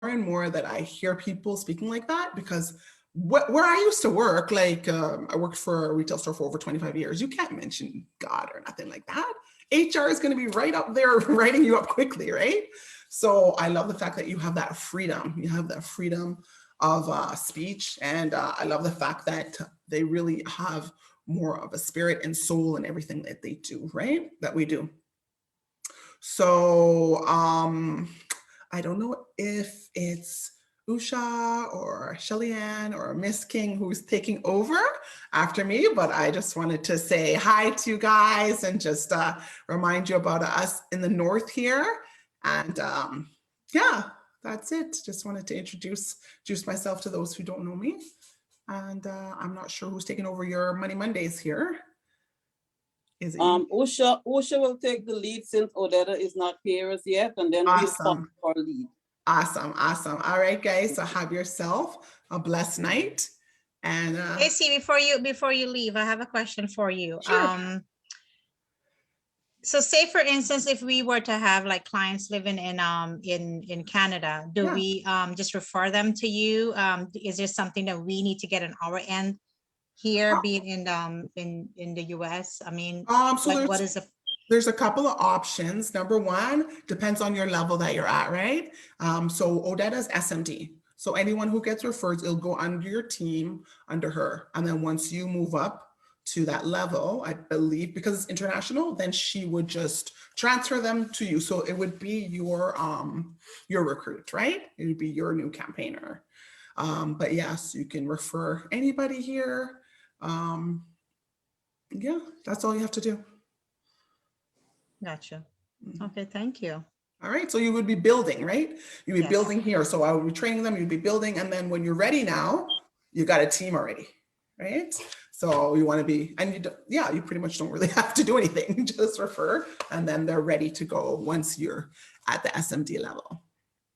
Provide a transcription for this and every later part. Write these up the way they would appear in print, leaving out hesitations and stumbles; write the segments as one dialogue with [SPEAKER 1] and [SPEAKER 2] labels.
[SPEAKER 1] and more that I hear people speaking like that, because where I used to work, like I worked for a retail store for over 25 years. You can't mention God or nothing like that. HR is going to be right up there writing you up quickly, right? So I love the fact that you have that freedom. You have that freedom of speech. And I love the fact that they really have more of a spirit and soul in everything that they do, right? That we do. So I don't know if it's Usha or Shellyann or Miss King who's taking over after me, but I just wanted to say hi to you guys and just remind you about us in the north here. And yeah, that's it. Just wanted to introduce myself to those who don't know me. And I'm not sure who's taking over your Money Mondays here. Is it
[SPEAKER 2] Usha will take the lead since Odetta is not here as yet, and then we'll follow our lead.
[SPEAKER 1] Awesome. All right, guys. So have yourself a blessed night. And
[SPEAKER 3] Casey, before you leave, I have a question for you.
[SPEAKER 1] Sure.
[SPEAKER 3] So say for instance, if we were to have like clients living in Canada, do we just refer them to you? Is there something that we need to get on our end here, being in the US? I mean,
[SPEAKER 1] so
[SPEAKER 3] what is
[SPEAKER 1] there's a couple of options. Number one, depends on your level that you're at, right? So Odetta's SMD. So anyone who gets referred, it'll go under your team, under her. And then once you move up to that level, I believe, because it's international, then she would just transfer them to you. So it would be your recruit, right? It would be your new campaigner. But yes, you can refer anybody here. Yeah, that's all you have to do.
[SPEAKER 3] Gotcha. Okay, thank you.
[SPEAKER 1] All right, so you would be building, right? You'd be building here. So I would be training them, you'd be building, and then when you're ready now, you got a team already, right? So you want to be, and you pretty much don't really have to do anything, just refer, and then they're ready to go once you're at the SMD level.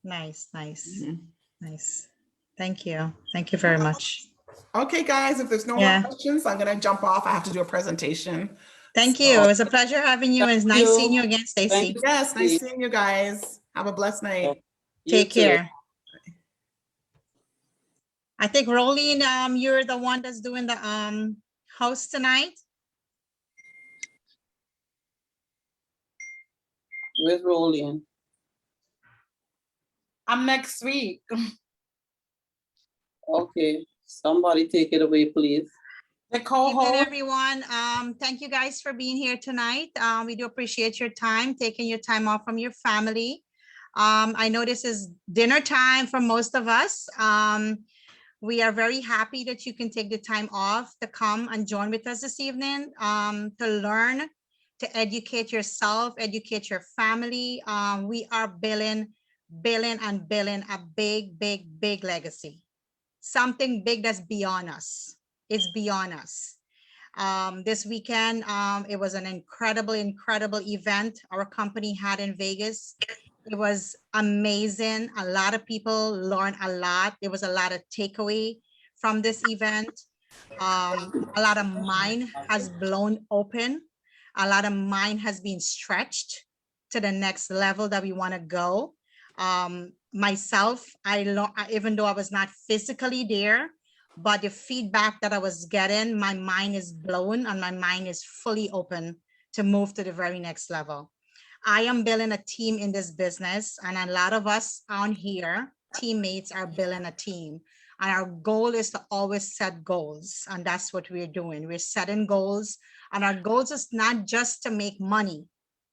[SPEAKER 3] Nice. Nice. Thank you. Thank you very much.
[SPEAKER 1] Okay, guys, if there's no more questions, I'm going to jump off. I have to do a presentation.
[SPEAKER 3] Thank you. It was a pleasure having you. It's nice seeing you again, Stacey.
[SPEAKER 1] Yes, nice seeing you guys. Have a blessed night.
[SPEAKER 3] Take care. I think Rolene, you're the one that's doing the host tonight.
[SPEAKER 2] Where's Rolene?
[SPEAKER 4] I'm next week.
[SPEAKER 2] Okay, somebody take it away, please.
[SPEAKER 3] The co-host. Everyone, thank you guys for being here tonight. We do appreciate your time, taking your time off from your family. I know this is dinner time for most of us. We are very happy that you can take the time off to come and join with us this evening, to learn, to educate yourself, educate your family. We are building a big legacy. Something big that's beyond us. It's beyond us. This weekend, it was an incredible event our company had in Vegas. It was amazing. A lot of people learned a lot. There was a lot of takeaway from this event. A lot of mind has blown open. A lot of mind has been stretched to the next level that we want to go. Myself, even though I was not physically there, but the feedback that I was getting, my mind is blown and my mind is fully open to move to the very next level. I am building a team in this business, and a lot of us on here, teammates, are building a team. And our goal is to always set goals. And that's what we're doing. We're setting goals. And our goals is not just to make money.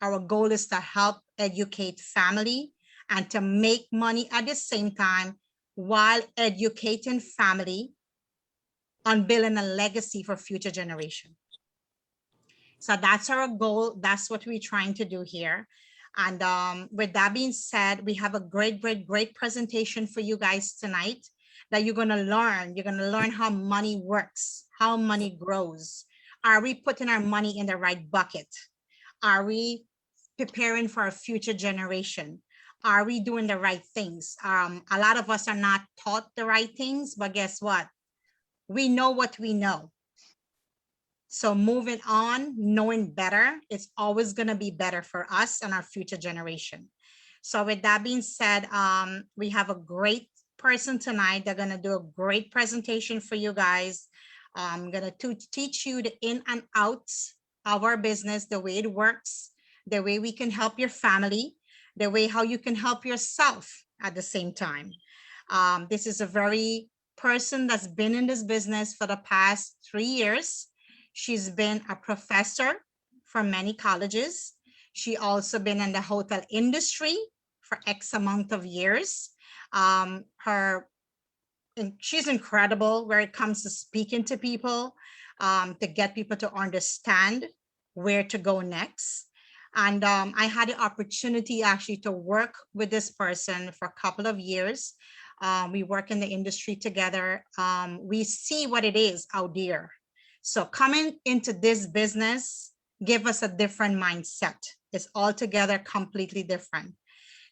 [SPEAKER 3] Our goal is to help educate family and to make money at the same time while educating family on building a legacy for future generation. So that's our goal. That's what we're trying to do here. And with that being said, we have a great presentation for you guys tonight that you're going to learn. You're going to learn how money works, how money grows. Are we putting our money in the right bucket? Are we preparing for a future generation? Are we doing the right things? A lot of us are not taught the right things, but guess what? We know what we know. So moving on, knowing better, it's always going to be better for us and our future generation. So with that being said, we have a great person tonight. They're gonna do a great presentation for you guys. I'm gonna teach you the in and outs of our business, the way it works, the way we can help your family, the way how you can help yourself at the same time. This is a very person that's been in this business for the past 3 years. She's been a professor for many colleges. She also been in the hotel industry for X amount of years. She's incredible where it comes to speaking to people, to get people to understand where to go next. And I had the opportunity actually to work with this person for a couple of years. We work in the industry together. We see what it is out there. So coming into this business give us a different mindset. It's altogether completely different.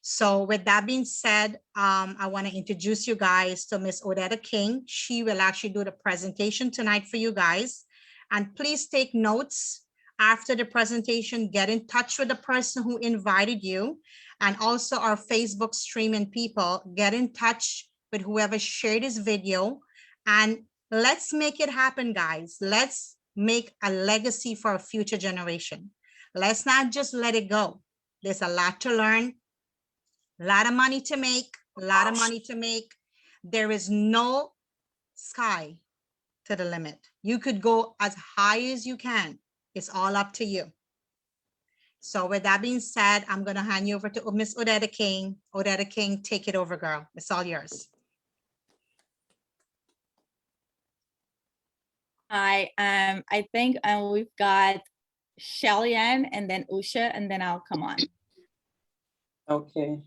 [SPEAKER 3] So with that being said, I want to introduce you guys to Miss Odetta King. She will actually do the presentation tonight for you guys. And please take notes after the presentation. Get in touch with the person who invited you, and also our Facebook streaming people. Get in touch with whoever shared this video, and let's make it happen, guys. Let's make a legacy for a future generation. Let's not just let it go. There's a lot to learn, a lot of money to make, a lot of money to make. There is no sky to the limit. You could go as high as you can. It's all up to you. So with that being said, I'm going to hand you over to Miss Odetta King. Odetta King, take it over, girl. It's all yours.
[SPEAKER 4] Hi, I think we've got Shellyann and then Usha, and then I'll come on.
[SPEAKER 2] Okay.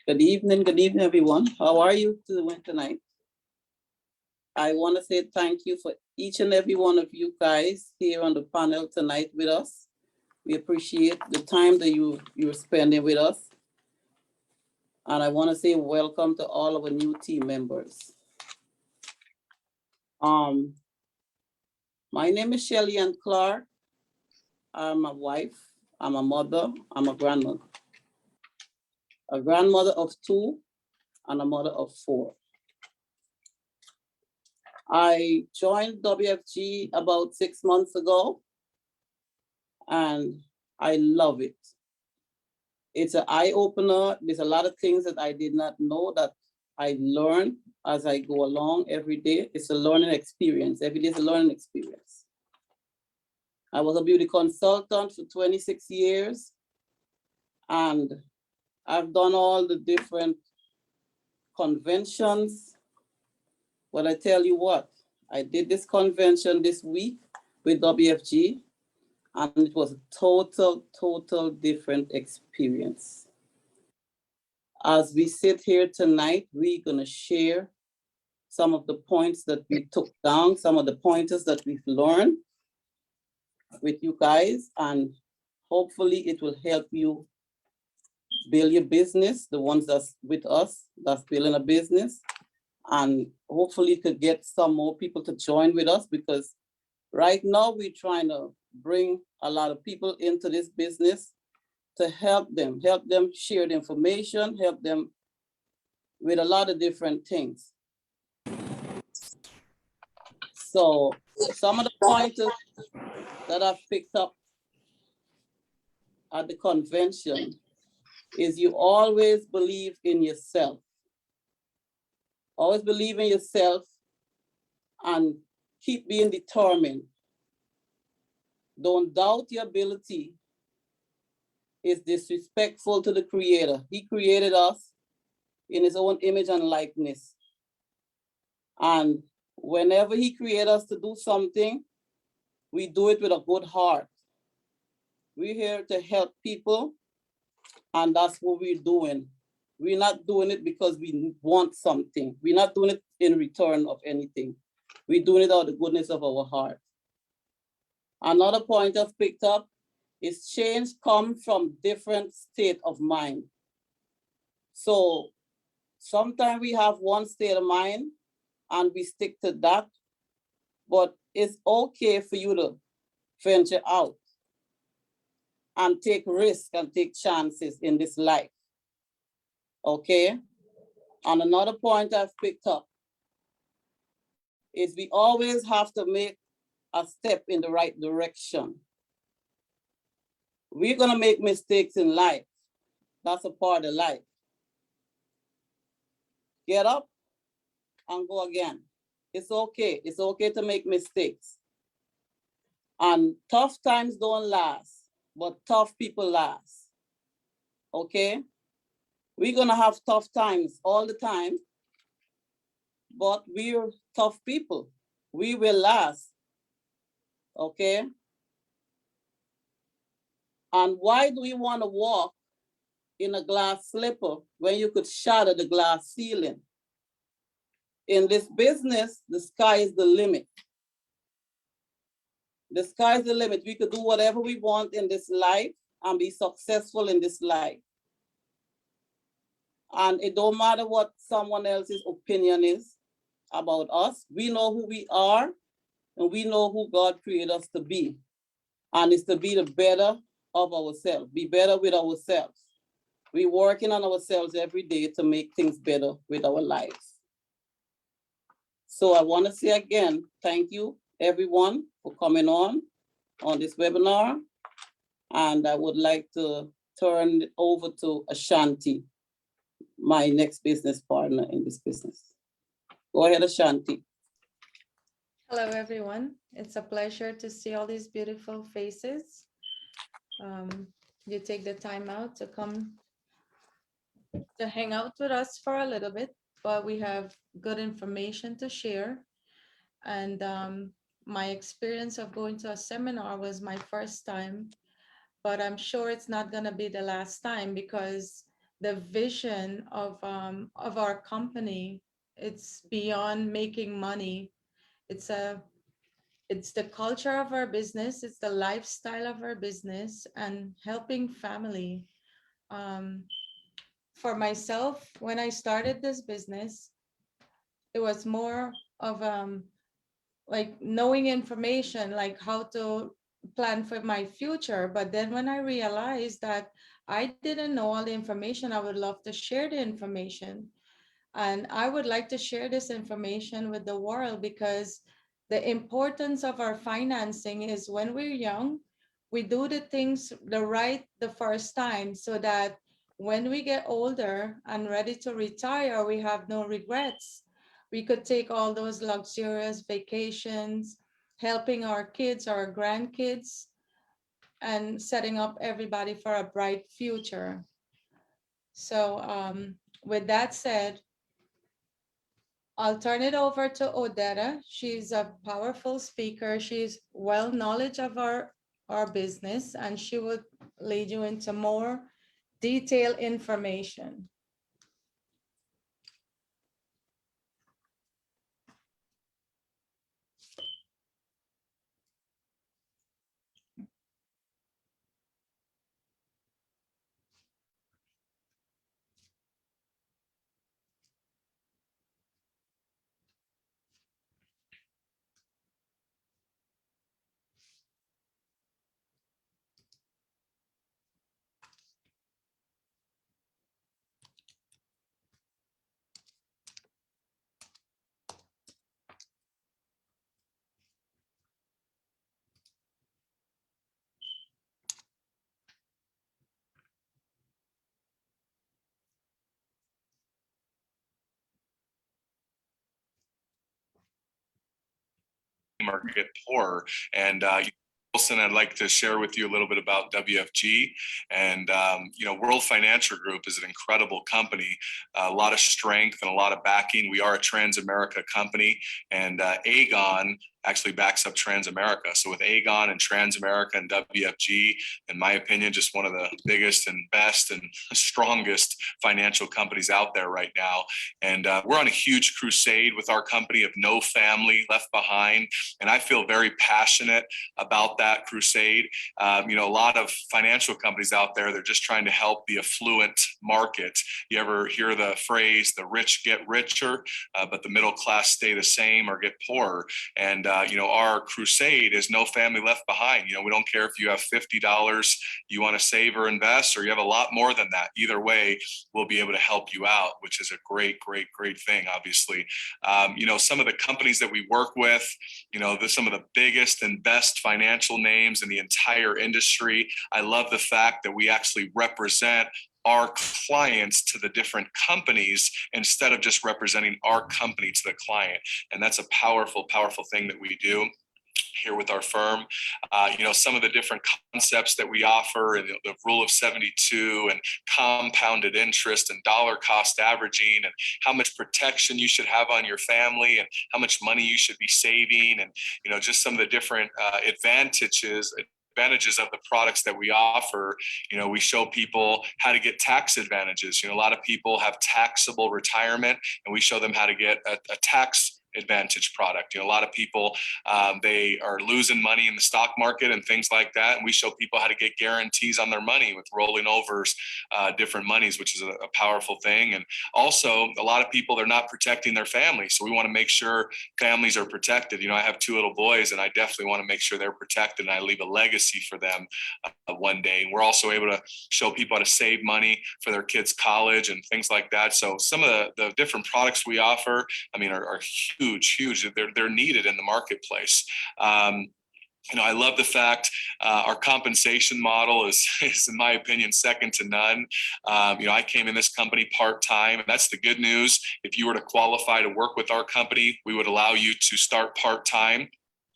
[SPEAKER 2] Good evening, everyone. How are you doing tonight? I want to say thank you for each and every one of you guys here on the panel tonight with us. We appreciate the time that you're spending with us. And I want to say welcome to all of our new team members. My name is Shellyann Clark. I'm a wife, I'm a mother, I'm a grandmother. A grandmother of 2 and a mother of 4. I joined WFG about 6 months ago, and I love it. It's an eye-opener. There's a lot of things that I did not know that I learn as I go along every day. It's a learning experience. Every day is a learning experience. I was a beauty consultant for 26 years, and I've done all the different conventions. But I tell you what, I did this convention this week with WFG, and it was a total different experience. As we sit here tonight, we're gonna share some of the points that we took down, some of the pointers that we've learned with you guys, and hopefully it will help you build your business, the ones that's with us, that's building a business, and hopefully could get some more people to join with us, because right now we're trying to bring a lot of people into this business to help them share the information, help them with a lot of different things. So some of the pointers that I've picked up at the convention is you always believe in yourself. Always believe in yourself and keep being determined. Don't doubt your ability. It's disrespectful to the Creator. He created us in His own image and likeness. And whenever He created us to do something, we do it with a good heart. We're here to help people, and that's what we're doing. We're not doing it because we want something. We're not doing it in return of anything. We're doing it out of the goodness of our heart. Another point I've picked up is change comes from different state of mind. So sometimes we have one state of mind and we stick to that, but it's okay for you to venture out and take risks and take chances in this life. Okay? And another point I've picked up is we always have to make a step in the right direction. We're gonna make mistakes in life. That's a part of life. Get up and go again. It's okay. It's okay to make mistakes. And tough times don't last, but tough people last. Okay? We're gonna have tough times all the time, but we're tough people. We will last. Okay? And why do we want to walk in a glass slipper when you could shatter the glass ceiling? In this business, the sky is the limit. The sky is the limit. We could do whatever we want in this life and be successful in this life. And it don't matter what someone else's opinion is about us. We know who we are and we know who God created us to be. And it's to be the better of ourselves, be better with ourselves. We're working on ourselves every day to make things better with our lives. So I want to say again, thank you everyone for coming on this webinar. And I would like to turn it over to Shantie, my next business partner in this business. Go ahead, Shantie.
[SPEAKER 5] Hello, everyone. It's a pleasure to see all these beautiful faces. You take the time out to come to hang out with us for a little bit, but we have good information to share. And my experience of going to a seminar was my first time, but I'm sure it's not going to be the last time, because the vision of our company, it's beyond making money. It's the culture of our business, it's the lifestyle of our business, and helping family. For myself, when I started this business, it was more of like knowing information, like how to plan for my future. But then when I realized that I didn't know all the information, I would love to share the information. And I would like to share this information with the world, because the importance of our financing is when we're young, we do the things the first time, so that when we get older and ready to retire, we have no regrets. We could take all those luxurious vacations, helping our kids, our grandkids, and setting up everybody for a bright future. So with that said, I'll turn it over to Odetta. She's a powerful speaker. She's well knowledge of our business, and she would lead you into more detailed information.
[SPEAKER 6] Or get poorer. And Wilson, I'd like to share with you a little bit about WFG. And World Financial Group is an incredible company, a lot of strength and a lot of backing. We are a Transamerica company, and Aegon actually backs up Transamerica. So with Aegon and Transamerica and WFG, in my opinion, just one of the biggest and best and strongest financial companies out there right now. And we're on a huge crusade with our company of no family left behind. And I feel very passionate about that crusade. A lot of financial companies out there, they're just trying to help the affluent market. You ever hear the phrase, the rich get richer, but the middle class stay the same or get poorer? And our crusade is no family left behind. We don't care if you have $50 you want to save or invest, or you have a lot more than that. Either way, we'll be able to help you out, which is a great thing, obviously. Some of the companies that we work with, some of the biggest and best financial names in the entire industry. I love the fact that we actually represent our clients to the different companies instead of just representing our company to the client. And that's a powerful thing that we do here with our firm. Some of the different concepts that we offer, and the rule of 72 and compounded interest and dollar cost averaging, and how much protection you should have on your family and how much money you should be saving, and just some of the different advantages of the products that we offer. We show people how to get tax advantages. A lot of people have taxable retirement, and we show them how to get a tax advantage product. A lot of people, they are losing money in the stock market and things like that. And we show people how to get guarantees on their money with rolling overs, different monies, which is a powerful thing. And also a lot of people, they're not protecting their family. So we want to make sure families are protected. I have 2 little boys, and I definitely want to make sure they're protected and I leave a legacy for them one day. And we're also able to show people how to save money for their kids' college and things like that. So some of the different products we offer, are huge. They're needed in the marketplace. I love the fact our compensation model is, in my opinion, second to none. I came in this company part-time, and that's the good news. If you were to qualify to work with our company, we would allow you to start part-time,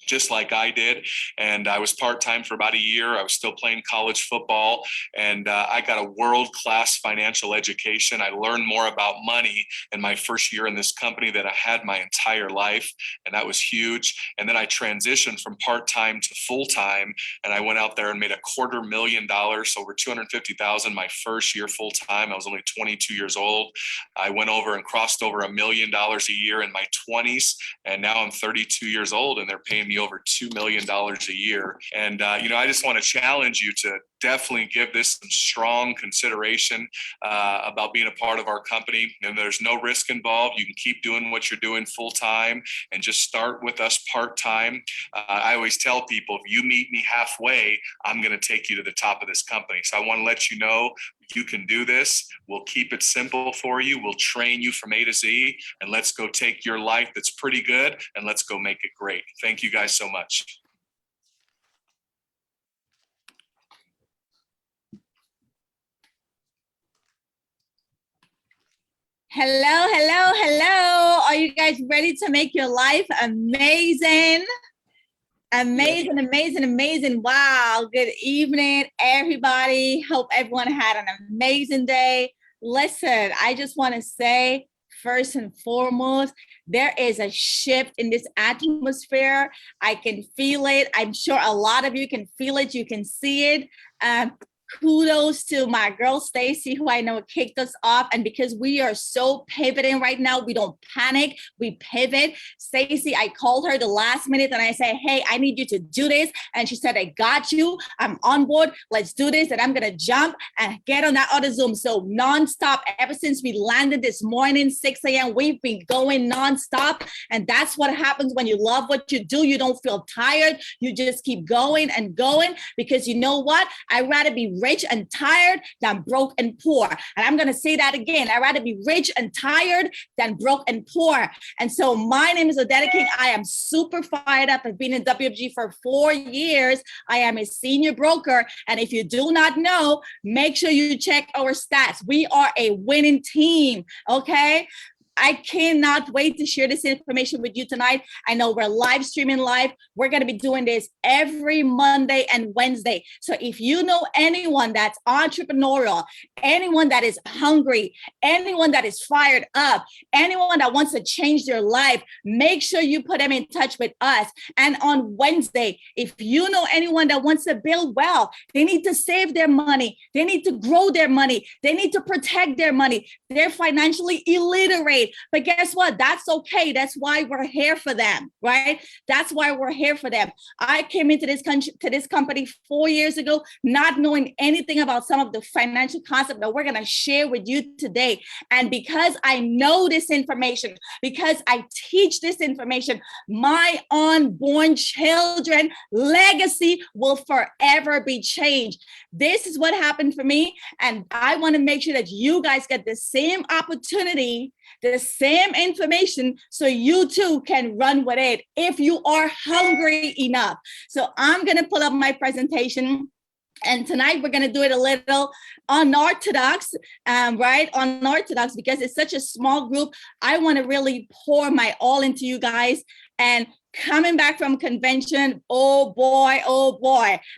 [SPEAKER 6] just like I did. And I was part-time for about a year. I was still playing college football, and I got a world-class financial education. I learned more about money in my first year in this company than I had my entire life. And that was huge. And then I transitioned from part-time to full-time, and I went out there and made $250,000, so over $250,000 my first year full-time. I was only 22 years old. I went over and crossed over $1 million a year in my 20s. And now I'm 32 years old, and they're paying me over $2 million a year. And, I just want to challenge you to definitely give this some strong consideration about being a part of our company. And there's no risk involved. You can keep doing what you're doing full time and just start with us part time. I always tell people, if you meet me halfway, I'm going to take you to the top of this company. So I want to let you know you can do this. We'll keep it simple for you. We'll train you from A to Z, and let's go take your life that's pretty good and let's go make it great. Thank you guys so much.
[SPEAKER 4] Hello. Are you guys ready to make your life amazing? Amazing. Wow. Good evening, everybody. Hope everyone had an amazing day. Listen, I just want to say, first and foremost, there is a shift in this atmosphere. I can feel it. I'm sure a lot of you can feel it. You can see it. Kudos to my girl, Stacy, who I know kicked us off. And because we are so pivoting right now, we don't panic, we pivot. Stacy, I called her the last minute and I said, hey, I need you to do this. And she said, I got you. I'm on board. Let's do this. And I'm going to jump and get on that other Zoom. So nonstop, ever since we landed this morning, 6 a.m., we've been going nonstop. And that's what happens when you love what you do. You don't feel tired. You just keep going and going, because you know what? I'd rather be rich and tired than broke and poor. And I'm going to say that again. I'd rather be rich and tired than broke and poor. And so my name is Odetta King. I am super fired up. I've been in WFG for 4 years. I am a senior broker. And if you do not know, make sure you check our stats. We are a winning team. Okay. I cannot wait to share this information with you tonight. I know we're live streaming live. We're going to be doing this every Monday and Wednesday. So if you know anyone that's entrepreneurial, anyone that is hungry, anyone that is fired up, anyone that wants to change their life, make sure you put them in touch with us. And on Wednesday, if you know anyone that wants to build wealth, they need to save their money. They need to grow their money. They need to protect their money. They're financially illiterate. way. But guess what? That's okay. That's why we're here for them, right? That's why we're here for them. I came into this country, to this company 4 years ago, not knowing anything about some of the financial concepts that we're going to share with you today. And because I know this information, because I teach this information, my unborn children legacy will forever be changed. This is what happened for me. And I want to make sure that you guys get the same opportunity, the same information, so you too can run with it if you are hungry enough. So I'm going to pull up my presentation. And tonight we're going to do it a little unorthodox, right? Unorthodox, because it's such a small group. I want to really pour my all into you guys. And coming back from convention, oh boy,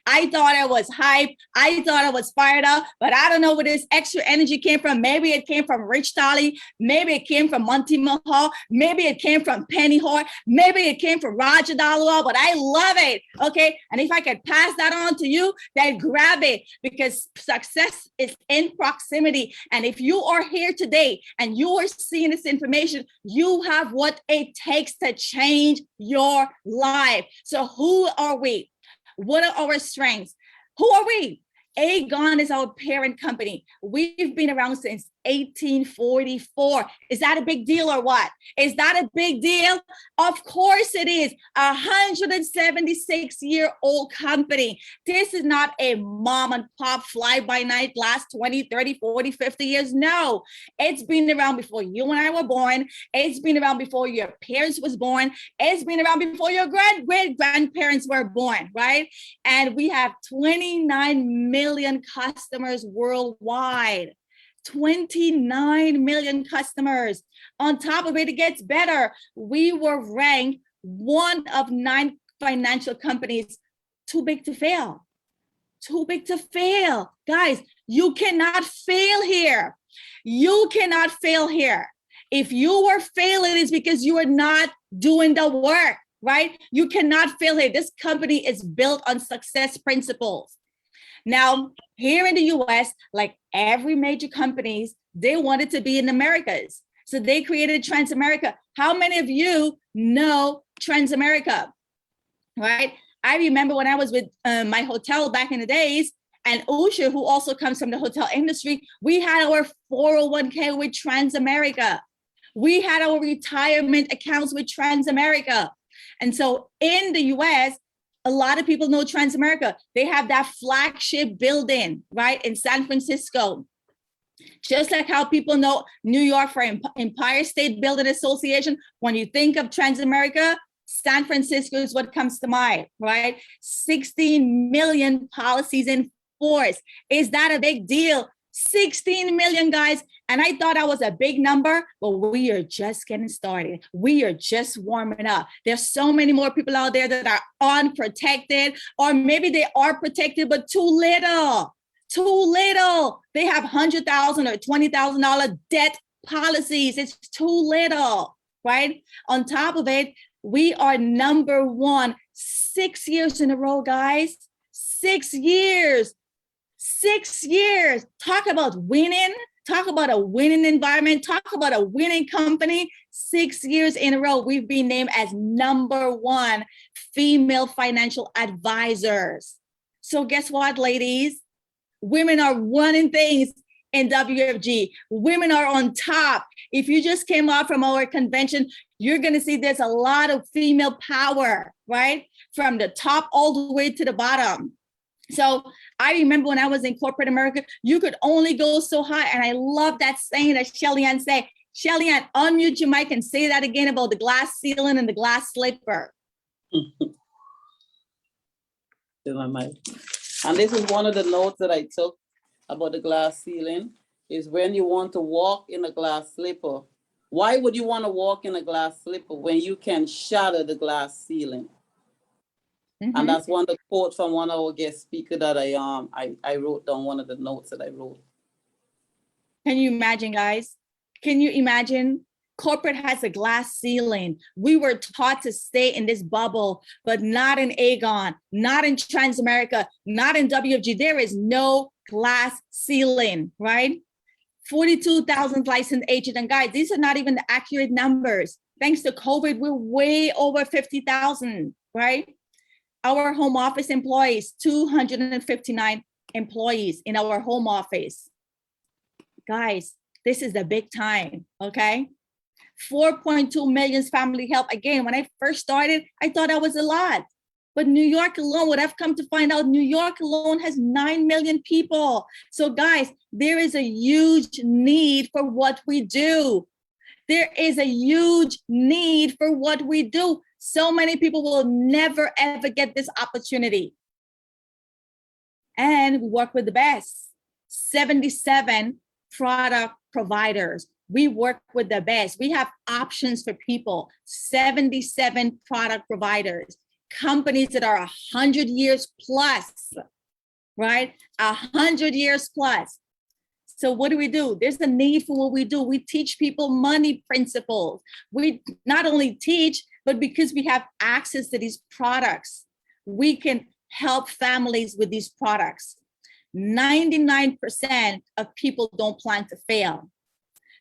[SPEAKER 4] I thought I was hyped. I thought I was fired up, but I don't know where this extra energy came from. Maybe it came from Rich Dolly. Maybe it came from Monty Mahal. Maybe it came from Penny Hart. Maybe it came from Roger Dalwell, but I love it. Okay. And if I could pass that on to you, then grab it, because success is in proximity. And if you are here today and you are seeing this information, you have what it takes to change your life. So who are we? What are our strengths? Who are we? Aegon is our parent company. We've been around since 1844. Is that a big deal or what? Is that a big deal? Of course it is. 176-year-old company. This is not a mom and pop fly by night last 20, 30, 40, 50 years. No, it's been around before you and I were born. It's been around before your parents was born. It's been around before your great-grandparents were born, right? And we have 29 million customers worldwide. 29 million customers. On top of it, it gets better. We were ranked one of 9 financial companies too big to fail. Too big to fail. Guys, you cannot fail here. You cannot fail here. If you were failing, it's because you are not doing the work, right? You cannot fail here. This company is built on success principles. Now, here in the US, like every major companies, they wanted to be in Americas. So they created Transamerica. How many of you know Transamerica, right? I remember when I was with my hotel back in the days, and Usha, who also comes from the hotel industry, we had our 401k with Transamerica. We had our retirement accounts with Transamerica. And so in the US, a lot of people know Transamerica. They have that flagship building, right, in San Francisco. Just like how people know New York for Empire State Building Association. When you think of Transamerica, San Francisco is what comes to mind, right? 16 million policies in force. Is that a big deal? 16 million, guys. And I thought that was a big number, but we are just getting started. We are just warming up. There's so many more people out there that are unprotected, or maybe they are protected, but too little. They have $100,000 or $20,000 debt policies. It's too little, right? On top of it, we are number 1 6 years in a row, guys. 6 years. 6 years. Talk about winning. Talk about a winning environment. Talk about a winning company. 6 years in a row, we've been named as number 1 female financial advisors. So guess what, ladies? Women are running things in WFG. Women are on top. If you just came out from our convention, you're going to see there's a lot of female power, right? From the top all the way to the bottom. So I remember when I was in corporate America, you could only go so high. And I love that saying that Shellyann said. Shellyann, unmute your mic and say that again about the glass ceiling and the glass slipper.
[SPEAKER 2] And this is one of the notes that I took about the glass ceiling, is when you want to walk in a glass slipper. Why would you want to walk in a glass slipper when you can shatter the glass ceiling? Mm-hmm. And that's one of the quotes from one of our guest speakers that I wrote down, one of the notes that I wrote.
[SPEAKER 4] Can you imagine, guys? Can you imagine? Corporate has a glass ceiling. We were taught to stay in this bubble, but not in Aegon, not in Transamerica, not in WFG. There is no glass ceiling, right? 42,000 licensed agents. And guys, these are not even the accurate numbers. Thanks to COVID, we're way over 50,000, right? Our home office employees, 259 employees in our home office. Guys, this is the big time, okay? 4.2 million family help. Again, when I first started, I thought that was a lot. But New York alone, what I've come to find out, New York alone has 9 million people. So guys, there is a huge need for what we do. There is a huge need for what we do. So many people will never, ever get this opportunity. And we work with the best. 77 product providers. We work with the best. We have options for people. 77 product providers. Companies that are 100 years plus, right? 100 years plus. So what do? There's a need for what we do. We teach people money principles. We not only teach, but because we have access to these products, we can help families with these products. 99% of people don't plan to fail.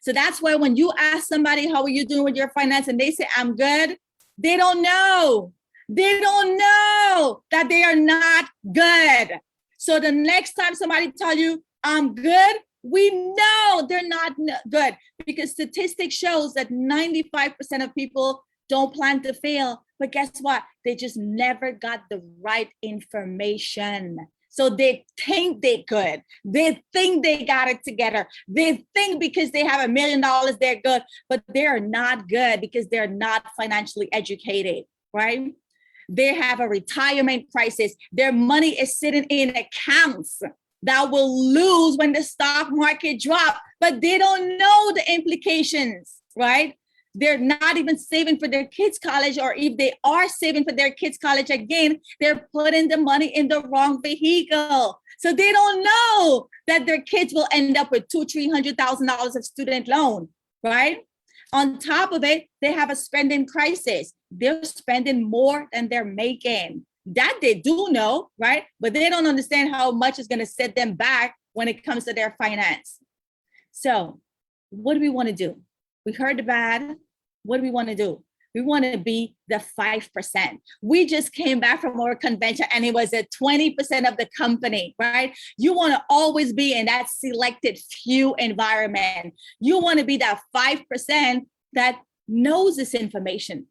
[SPEAKER 4] So that's why when you ask somebody, how are you doing with your finance? And they say, I'm good. They don't know. They don't know that they are not good. So the next time somebody tell you, I'm good, we know they're not good, because statistics shows that 95% of people don't plan to fail. But guess what? They just never got the right information. So they think they could. They think they got it together. They think because they have $1 million, they're good, but they're not good because they're not financially educated, right? They have a retirement crisis. Their money is sitting in accounts that will lose when the stock market drops, but they don't know the implications, right? They're not even saving for their kids' college, or if they are saving for their kids' college, again, they're putting the money in the wrong vehicle. So they don't know that their kids will end up with $200,000-$300,000 of student loan, right? On top of it, they have a spending crisis. They're spending more than they're making. That they do know, right? But they don't understand how much is going to set them back when it comes to their finance. So what do we want to do? We heard the bad. What do we want to do? We want to be the 5%. We just came back from our convention and it was at 20% of the company, right? You want to always be in that selected few environment. You want to be that 5% that knows this information,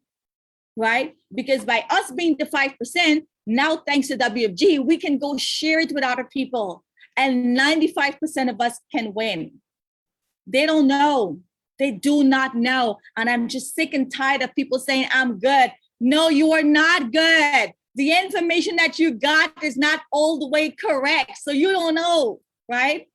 [SPEAKER 4] right? Because by us being the 5%, now thanks to WFG, we can go share it with other people and 95% of us can win. They don't know. They do not know. And I'm just sick and tired of people saying, I'm good. No, you are not good. The information that you got is not all the way correct. So you don't know, right?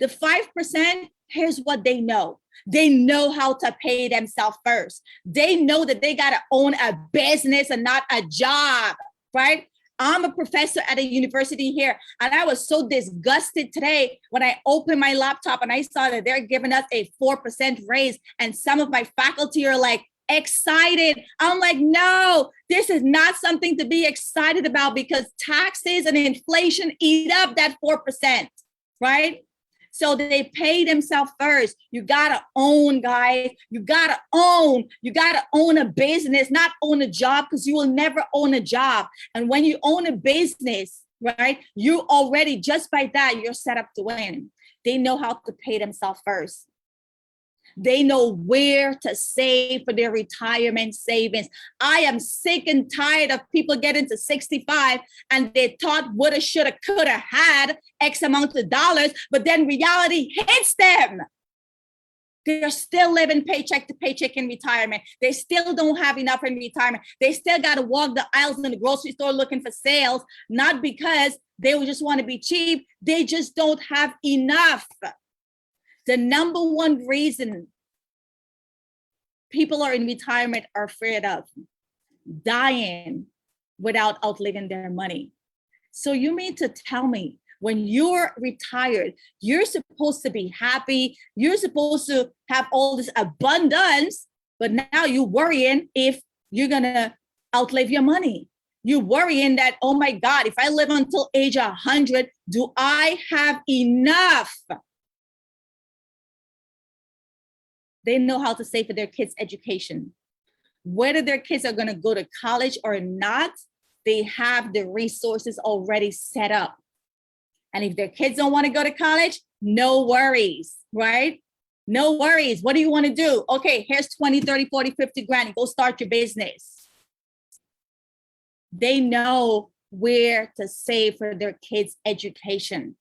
[SPEAKER 4] The 5%, here's what they know. They know how to pay themselves first. They know that they got to own a business and not a job, right? I'm a professor at a university here, and I was so disgusted today when I opened my laptop and I saw that they're giving us a 4% raise, and some of my faculty are like excited. I'm like, no, this is not something to be excited about, because taxes and inflation eat up that 4%, right? So they pay themselves first. You gotta own, guys. You gotta own. You gotta own a business, not own a job, because you will never own a job. And when you own a business, right, you already, just by that, you're set up to win. They know how to pay themselves first. They know where to save for their retirement savings. I am sick and tired of people getting to 65 and they thought woulda, shoulda, coulda had X amount of dollars, but then reality hits them. They're still living paycheck to paycheck in retirement. They still don't have enough in retirement. They still got to walk the aisles in the grocery store looking for sales, not because they just want to be cheap. They just don't have enough. The number one reason people are in retirement are afraid of dying without outliving their money. So you mean to tell me when you're retired, you're supposed to be happy, you're supposed to have all this abundance, but now you're worrying if you're gonna outlive your money. You're worrying that, oh my God, if I live until age 100, do I have enough? They know how to save for their kids' education. Whether their kids are going to go to college or not, they have the resources already set up. And if their kids don't want to go to college, no worries, right? No worries. What do you want to do? Okay, here's 20, 30, 40, 50 grand. Go start your business. They know where to save for their kids' education.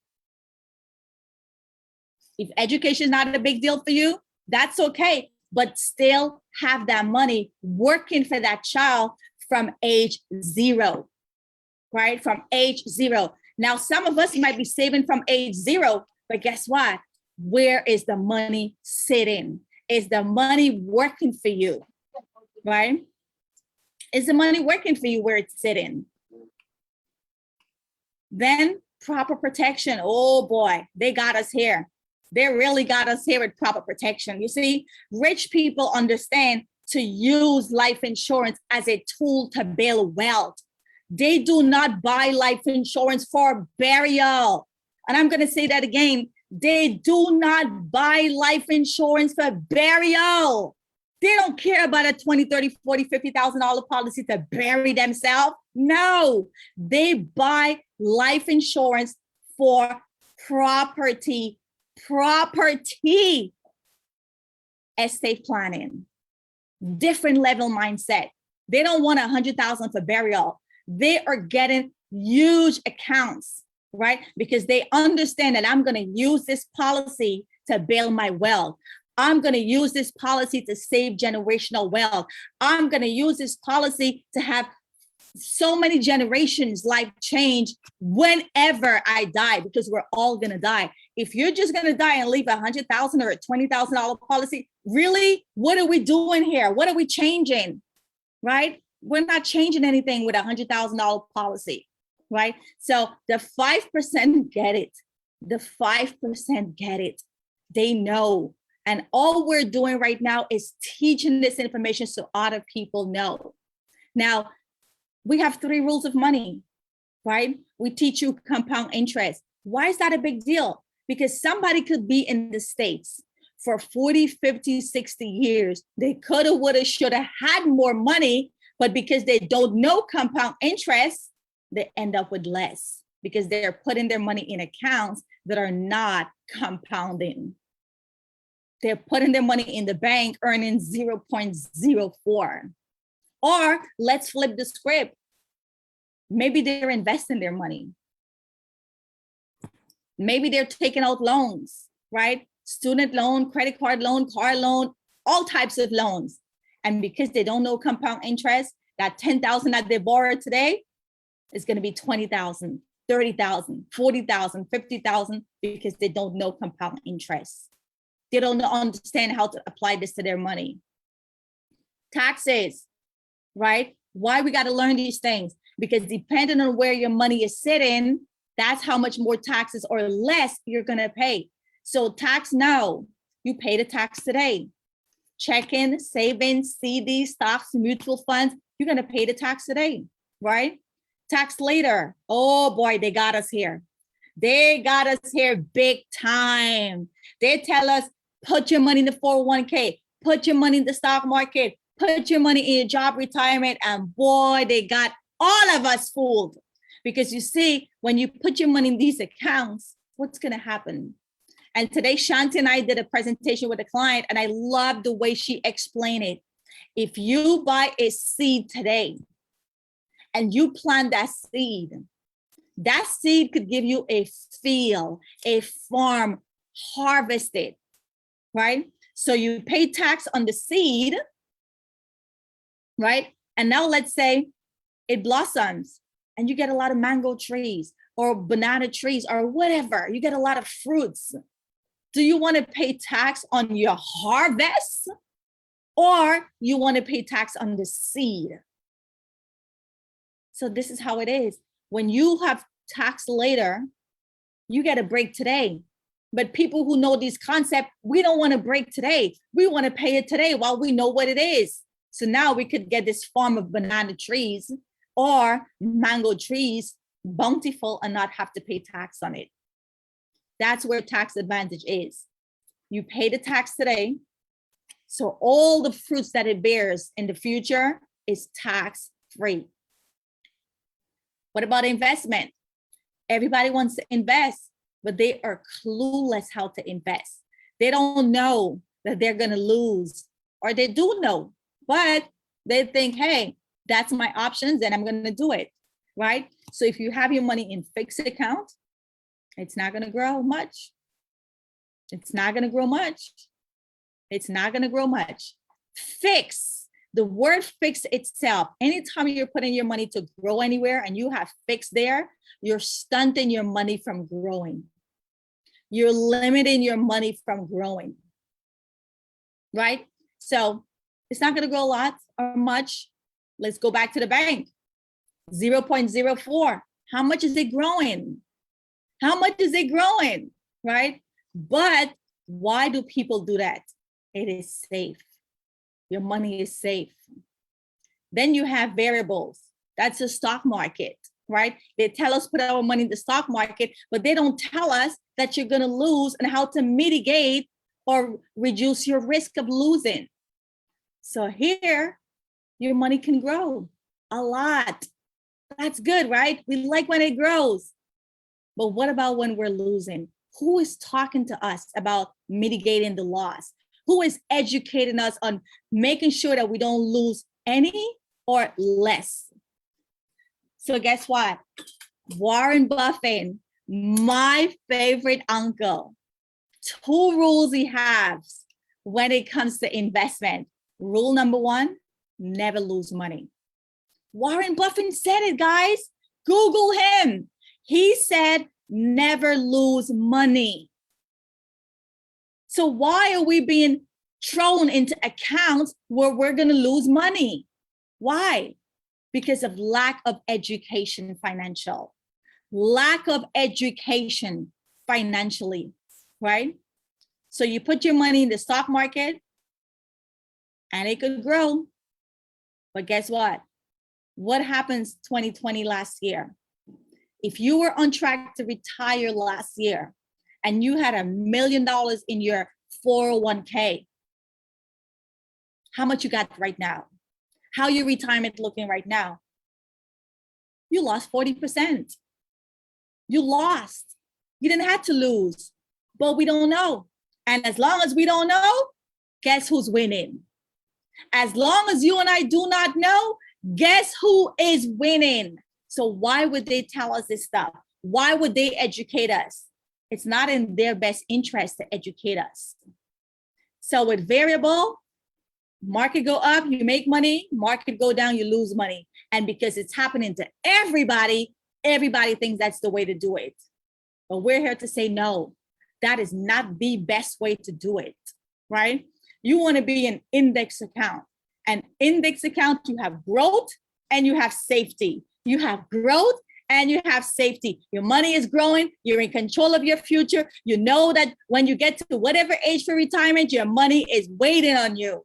[SPEAKER 4] If education is not a big deal for you, that's okay, but still have that money working for that child from age 0, right? From age 0. Now, some of us might be saving from age 0, but guess what? Where is the money sitting? Is the money working for you, right? Is the money working for you where it's sitting? Then proper protection. Oh boy, they got us here. They really got us here with proper protection. You see, rich people understand to use life insurance as a tool to build wealth. They do not buy life insurance for burial. And I'm going to say that again. They do not buy life insurance for burial. They don't care about a $20, $30, $40, $50,000 policy to bury themselves. No, they buy life insurance for property, estate planning, different level mindset. They don't want 100,000 for burial. They are getting huge accounts, right? Because they understand that I'm going to use this policy to build my wealth. I'm going to use this policy to save generational wealth. I'm going to use this policy to have so many generations life change whenever I die, because we're all going to die. If you're just going to die and leave $100,000 or a $20,000 policy, really, what are we doing here? What are we changing, right? We're not changing anything with a $100,000 policy, right? So the 5% get it. The 5% get it. They know. And all we're doing right now is teaching this information so other people know. Now, we have 3 rules of money, right? We teach you compound interest. Why is that a big deal? Because somebody could be in the States for 40, 50, 60 years. They coulda, woulda, shoulda had more money, but because they don't know compound interest, they end up with less because they're putting their money in accounts that are not compounding. They're putting their money in the bank, earning 0.04. Or let's flip the script. Maybe they're investing their money. Maybe they're taking out loans, right? Student loan, credit card loan, car loan, all types of loans. And because they don't know compound interest, that $10,000 that they borrowed today is going to be $20,000, $30,000, $40,000, $50,000 because they don't know compound interest. They don't understand how to apply this to their money. Taxes, right? Why we got to learn these things? Because depending on where your money is sitting, that's how much more taxes or less you're going to pay. So tax now, you pay the tax today. Checking, savings, CDs, stocks, mutual funds, you're going to pay the tax today, right? Tax later. Oh boy, they got us here. They got us here big time. They tell us, put your money in the 401k, put your money in the stock market, put your money in your job retirement. And boy, they got all of us fooled. Because you see, when you put your money in these accounts, what's going to happen? And today, Shantie and I did a presentation with a client, and I love the way she explained it. If you buy a seed today and you plant that seed could give you a field, a farm, harvested, right? So you pay tax on the seed, right? And now let's say it blossoms and you get a lot of mango trees or banana trees or whatever. You get a lot of fruits. Do you want to pay tax on your harvest or you want to pay tax on the seed? So this is how it is. When you have tax later, you get a break today. But people who know this concept, we don't want to break today. We want to pay it today while we know what it is. So now we could get this farm of banana trees or mango trees, bountiful, and not have to pay tax on it. That's where tax advantage is. You pay the tax today, So all the fruits that it bears in the future is tax-free. What about investment? Everybody wants to invest, but they are clueless how to invest. They don't know that they're going to lose, or they do know, but they think, hey, that's my options and I'm going to do it, right? So if you have your money in fixed account, it's not going to grow much. It's not going to grow much. It's not going to grow much. Fix, the word fix itself, anytime you're putting your money to grow anywhere and you have fixed there, you're stunting your money from growing. You're limiting your money from growing, right? So it's not going to grow a lot or much. Let's go back to the bank. 0.04. How much is it growing? How much is it growing, right? But why do people do that? It is safe. Your money is safe. Then you have variables. That's the stock market, right? They tell us put our money in the stock market, but they don't tell us that you're going to lose and how to mitigate or reduce your risk of losing. So here, your money can grow a lot. That's good, right? We like when it grows. But what about when we're losing? Who is talking to us about mitigating the loss? Who is educating us on making sure that we don't lose any or less? So guess what? Warren Buffett, my favorite uncle, 2 rules he has when it comes to investment. Rule number 1, never lose money. Warren Buffett said it, guys. Google him. He said, never lose money. So why are we being thrown into accounts where we're going to lose money? Why? Because of lack of education financial. Lack of education financially, right? So you put your money in the stock market and it could grow. But guess what? What happens 2020 last year? If you were on track to retire last year and you had $1 million in your 401k, how much you got right now? How your retirement looking right now? You lost 40%. You lost. You didn't have to lose, but we don't know. And as long as we don't know, guess who's winning? As long as you and I do not know, guess who is winning? So why would they tell us this stuff? Why would they educate us? It's not in their best interest to educate us. So with variable, market go up, you make money, market go down, you lose money. And because it's happening to everybody, everybody thinks that's the way to do it. But we're here to say, no, that is not the best way to do it, right? You want to be an index account. An index account, you have growth and you have safety. You have growth and you have safety. Your money is growing. You're in control of your future. You know that when you get to whatever age for retirement, your money is waiting on you.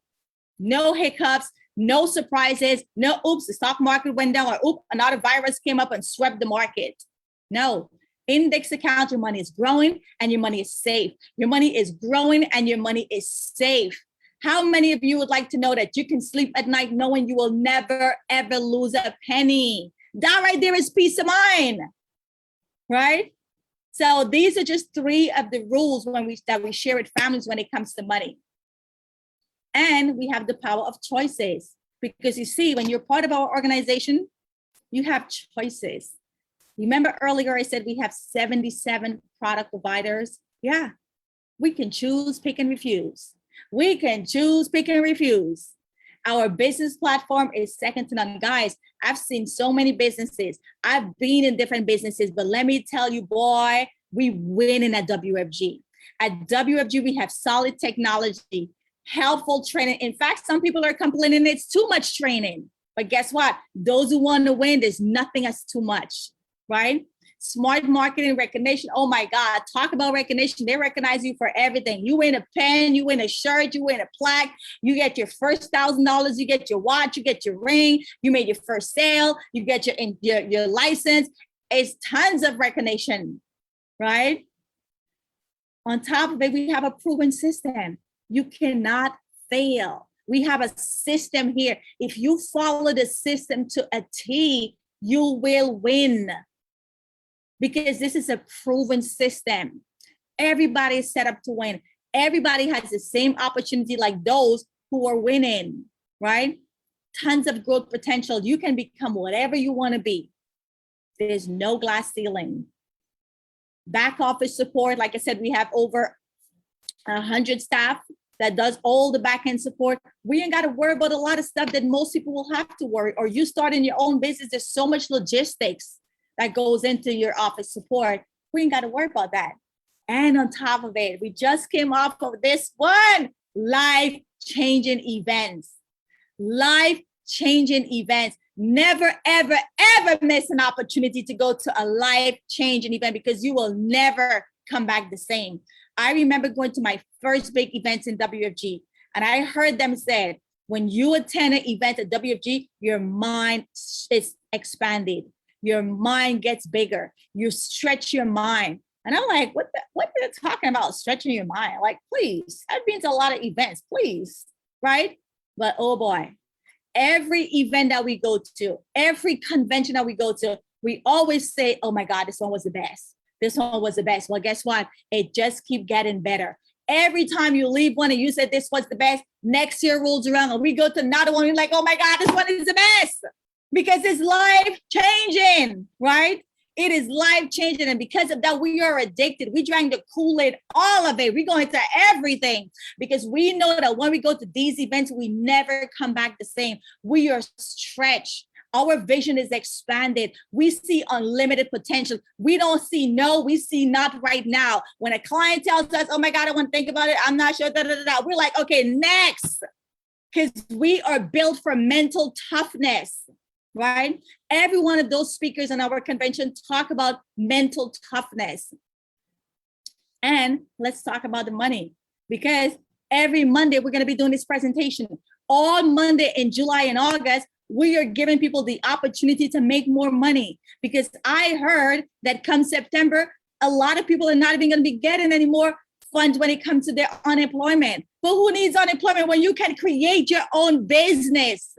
[SPEAKER 4] No hiccups, no surprises, no oops, the stock market went down, or oops, another virus came up and swept the market. No, index account, your money is growing and your money is safe. Your money is growing and your money is safe. How many of you would like to know that you can sleep at night knowing you will never, ever lose a penny? That right there is peace of mind, right? So these are just 3 of the rules that we share with families when it comes to money. And we have the power of choices, because you see, when you're part of our organization, you have choices. Remember earlier I said we have 77 product providers? Yeah, we can choose, pick, and refuse. We can choose, pick, and refuse. Our business platform is second to none. Guys, I've seen so many businesses. I've been in different businesses, but let me tell you, boy, we winning at WFG. At WFG, we have solid technology, helpful training. In fact, some people are complaining it's too much training. But guess what? Those who want to win, there's nothing as too much, right? Smart marketing recognition. Oh my God, talk about recognition. They recognize you for everything. You win a pen, you win a shirt, you win a plaque, you get your first $1,000, you get your watch, you get your ring, you made your first sale, you get your license. It's tons of recognition, right? On top of it, we have a proven system. You cannot fail. We have a system here. If you follow the system to a T, you will win, because this is a proven system. Everybody is set up to win. Everybody has the same opportunity like those who are winning, right? Tons of growth potential. You can become whatever you want to be. There's no glass ceiling. Back office support, like I said, we have over 100 staff that does all the back end support. We ain't got to worry about a lot of stuff that most people will have to worry. Or you start in your own business, there's so much logistics that goes into your office support. We ain't got to worry about that. And on top of it, we just came off of this one, life-changing events. Life-changing events. Never, ever, ever miss an opportunity to go to a life-changing event, because you will never come back the same. I remember going to my first big events in WFG, and I heard them say, when you attend an event at WFG, your mind is expanded. Your mind gets bigger. You stretch your mind. And I'm like, what are they talking about, stretching your mind? Like, please, I've been to a lot of events, please, right? But oh boy, every event that we go to, every convention that we go to, we always say, oh my God, this one was the best. This one was the best. Well, guess what? It just keeps getting better. Every time you leave one and you said this was the best, next year rolls around and we go to another one, you're like, oh my God, this one is the best. Because it's life changing, right? It is life changing. And because of that, we are addicted. We drank the Kool-Aid, all of it. We go into everything because we know that when we go to these events, we never come back the same. We are stretched. Our vision is expanded. We see unlimited potential. We don't see no, we see not right now. When a client tells us, oh my God, I want to think about it, I'm not sure, we're like, okay, next. Because we are built for mental toughness, right? Every one of those speakers in our convention talk about mental toughness. And let's talk about the money, because every Monday we're going to be doing this presentation. All Monday in July and August, we are giving people the opportunity to make more money, because I heard that come September, a lot of people are not even going to be getting any more funds when it comes to their unemployment. But who needs unemployment when you can create your own business,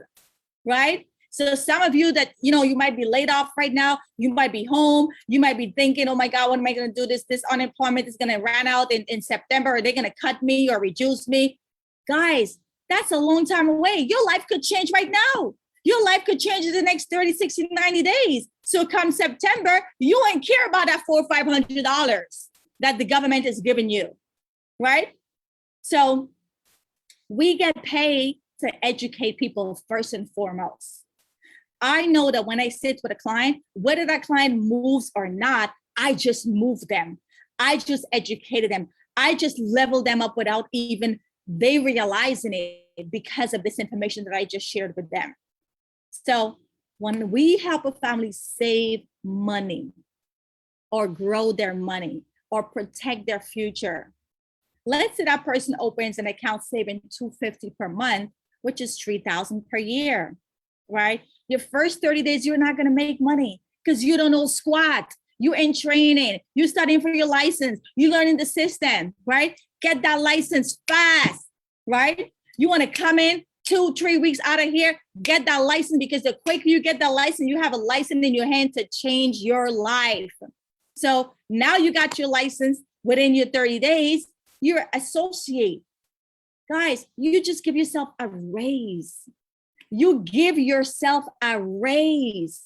[SPEAKER 4] right? So some of you that, you might be laid off right now, you might be home, you might be thinking, oh my God, what am I going to do? This unemployment is going to run out in September. Are they going to cut me or reduce me? Guys, that's a long time away. Your life could change right now. Your life could change in the next 30, 60, 90 days. So come September, you ain't care about that $400 or $500 that the government is giving you, right? So we get paid to educate people first and foremost. I know that when I sit with a client, whether that client moves or not, I just move them. I just educated them. I just level them up without even they realizing it, because of this information that I just shared with them. So when we help a family save money or grow their money or protect their future, let's say that person opens an account saving $250 per month, which is $3,000 per year, right? Your first 30 days, you're not going to make money because you don't know squat. You in training, you studying for your license, you learning the system, right? Get that license fast, right? You want to come in 2-3 weeks out of here, get that license, because the quicker you get that license, you have a license in your hand to change your life. So now you got your license within your 30 days, you're associate. Guys, you just give yourself a raise. You give yourself a raise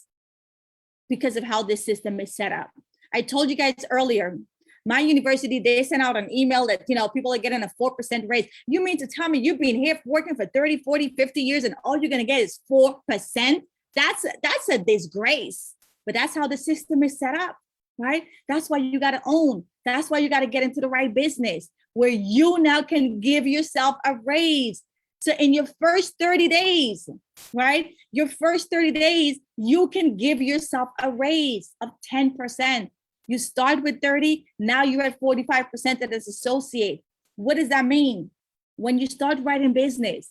[SPEAKER 4] because of how this system is set up. I told you guys earlier, my university, they sent out an email that, people are getting a 4% raise. You mean to tell me you've been here working for 30, 40, 50 years and all you're going to get is 4%? That's a disgrace. But that's how the system is set up, right? That's why you got to own. That's why you got to get into the right business where you now can give yourself a raise. So in your first 30 days, right? Your first 30 days, you can give yourself a raise of 10%. You start with 30, now you're at 45% that is associate. What does that mean? When you start writing business,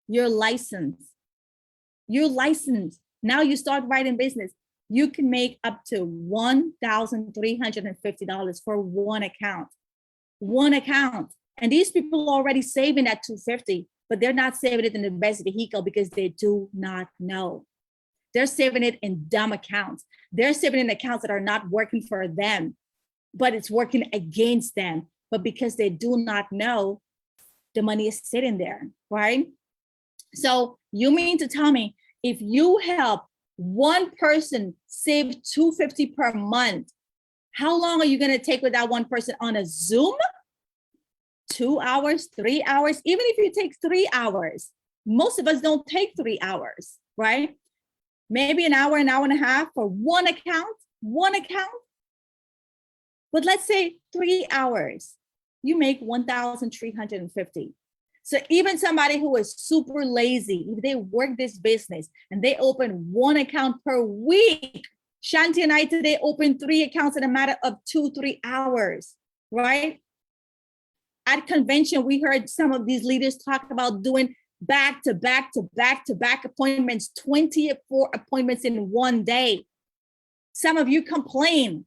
[SPEAKER 4] you're licensed. You're licensed. Now you start writing business. You can make up to $1,350 for one account. One account. And these people are already saving that 250, but they're not saving it in the best vehicle because they do not know. They're saving it in dumb accounts. They're saving in accounts that are not working for them, but it's working against them. But because they do not know, the money is sitting there, right? So you mean to tell me if you help one person save $250 per month, how long are you going to take with that one person on a Zoom? 2 hours, 3 hours, even if you take 3 hours, most of us don't take 3 hours, right? Maybe an hour and a half for one account. But let's say 3 hours, you make 1,350. So even somebody who is super lazy, if they work this business and they open one account per week, Shantie and I today opened 3 accounts in a matter of 2-3 hours, right? At convention, we heard some of these leaders talk about doing back-to-back appointments, 24 appointments in one day. Some of you complain,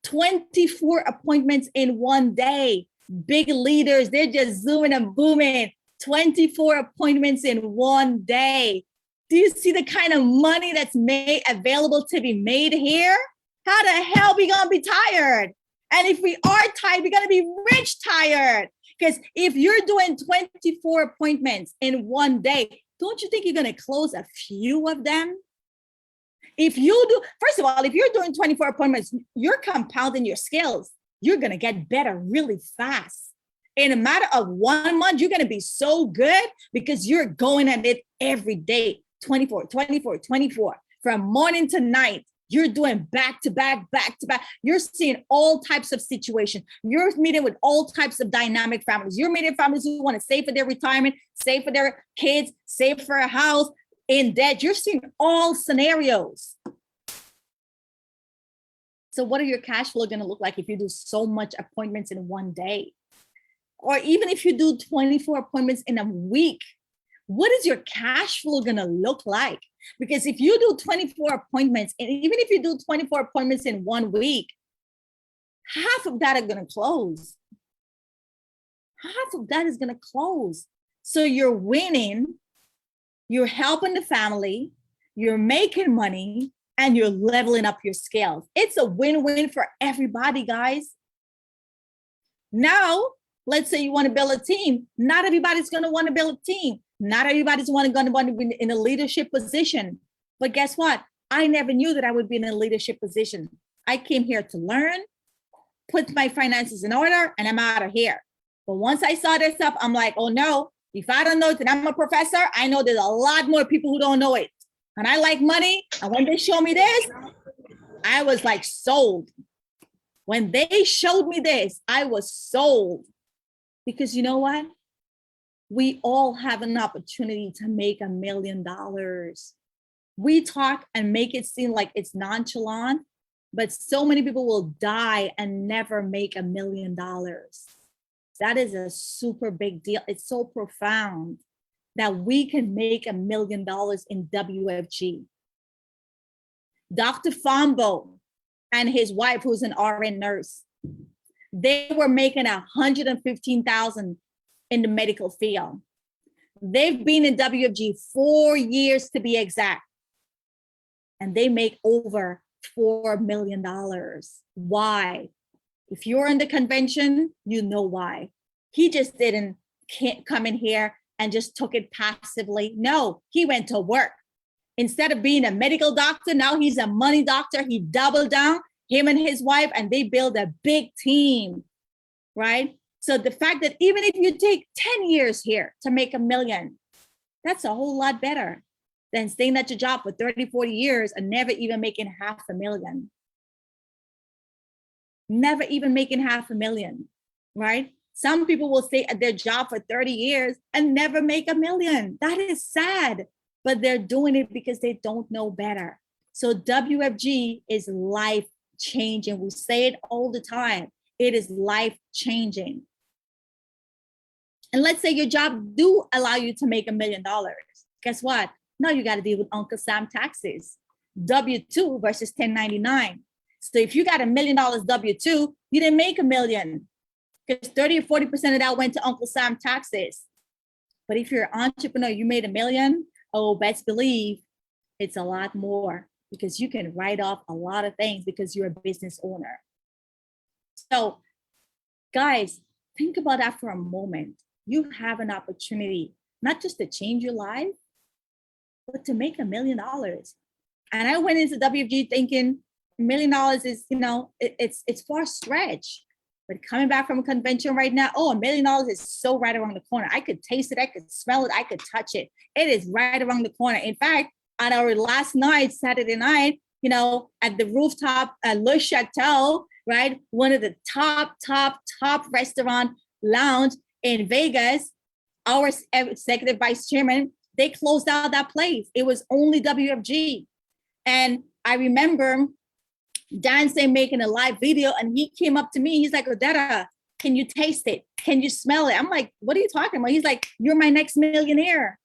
[SPEAKER 4] 24 appointments in one day. Big leaders, they're just zooming and booming. 24 appointments in one day. Do you see the kind of money that's made available to be made here? How the hell are we gonna be tired? And if we are tired, we're gonna be rich tired. Because if you're doing 24 appointments in one day, don't you think you're gonna close a few of them? If you do, first of all, if you're doing 24 appointments, you're compounding your skills. You're gonna get better really fast. In a matter of 1 month, you're gonna be so good because you're going at it every day, 24, from morning to night. You're doing back to back. You're seeing all types of situations. You're meeting with all types of dynamic families. You're meeting families who want to save for their retirement, save for their kids, save for a house, in debt. You're seeing all scenarios. So what are your cash flow going to look like if you do so much appointments in one day? Or even if you do 24 appointments in a week, what is your cash flow going to look like? Because if you do 24 appointments, and even if you do 24 appointments in 1 week, half of that are going to close. Half of that is going to close. So you're winning, you're helping the family, you're making money, and you're leveling up your skills. It's a win-win for everybody, guys. Now, let's say you want to build a team. Not everybody's going to want to build a team. Not everybody's going to be in a leadership position. But guess what? I never knew that I would be in a leadership position. I came here to learn, put my finances in order, and I'm out of here. But once I saw this up, I'm like, oh no, if I don't know it, then I'm a professor. I know there's a lot more people who don't know it. And I like money. And when they show me this, I was like sold. When they showed me this, I was sold. Because you know what? We all have an opportunity to make $1 million. We talk and make it seem like it's nonchalant, but so many people will die and never make $1 million. That is a super big deal. It's so profound that we can make $1 million in WFG. Dr. Fombo and his wife, who's an RN nurse, they were making $115,000 in the medical field. They've been in WFG 4 years to be exact, and they make over $4 million. Why? If you're in the convention, you know why. He just didn't come in here and just took it passively. No, he went to work. Instead of being a medical doctor, now he's a money doctor. He doubled down, him and his wife, and they build a big team, right? So the fact that even if you take 10 years here to make $1 million, that's a whole lot better than staying at your job for 30, 40 years and never even making $500,000. Never even making $500,000, right? Some people will stay at their job for 30 years and never make $1 million. That is sad, but they're doing it because they don't know better. So WFG is life changing. We say it all the time. It is life changing. And let's say your job do allow you to make $1 million. Guess what? Now you got to deal with Uncle Sam taxes, W-2 versus 1099. So if you got $1 million W-2, you didn't make $1 million. because 30 or 40% of that went to Uncle Sam taxes. But if you're an entrepreneur, you made $1 million, oh, best believe it's a lot more, because you can write off a lot of things because you're a business owner. So guys, think about that for a moment. You have an opportunity, not just to change your life, but to make $1 million. And I went into WFG thinking $1 million is, you know, it's far stretch. But coming back from a convention right now, oh, $1 million is so right around the corner. I could taste it, I could smell it, I could touch it. It is right around the corner. In fact, on our last night, Saturday night, you know, at the rooftop at Le Chateau, right? One of the top restaurant lounge in Vegas, our executive vice chairman, they closed out that place. It was only WFG. And I remember Dancing making a live video, and he came up to me. He's like, Odetta, can you taste it? Can you smell it? I'm like, what are you talking about? He's like, you're my next millionaire.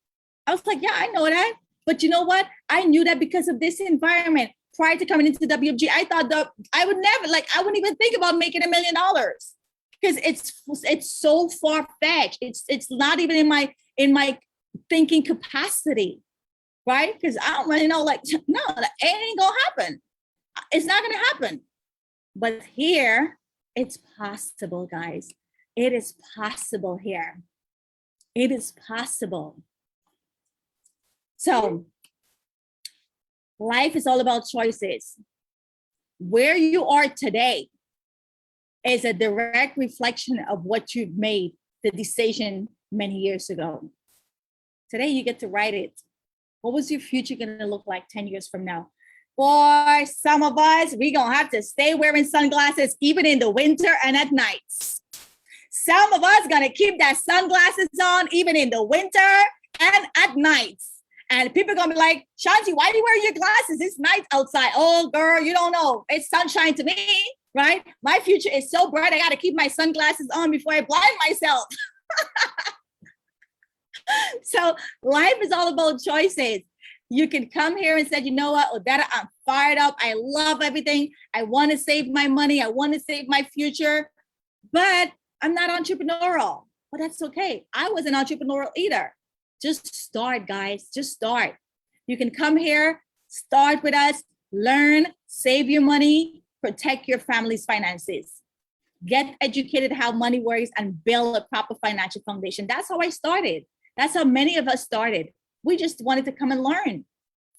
[SPEAKER 4] I was like, yeah, I know that. But you know what? I knew that because of this environment. Prior to coming into WFG, I thought that I would never, I wouldn't even think about making $1 million, because it's so far-fetched. It's not even in my thinking capacity, right? Because I don't really know, no, that ain't gonna happen. It's not going to happen. But here, it's possible, guys. It is possible here. It is possible. So, life is all about choices. Where you are today is a direct reflection of what you've made the decision many years ago. Today, you get to write it. What was your future going to look like 10 years from now? For some of us, we're going to have to stay wearing sunglasses even in the winter and at nights. Some of us going to keep that sunglasses on even in the winter and at nights. And people are going to be like, Shantie, why do you wear your glasses? It's night outside. Oh, girl, you don't know. It's sunshine to me, right? My future is so bright. I got to keep my sunglasses on before I blind myself. So life is all about choices. You can come here and say, you know what, Odetta, I'm fired up. I love everything. I want to save my money. I want to save my future, but I'm not entrepreneurial. But that's okay. I wasn't entrepreneurial either. Just start, guys. Just start. You can come here, start with us, learn, save your money, protect your family's finances. Get educated how money works and build a proper financial foundation. That's how I started. That's how many of us started. We just wanted to come and learn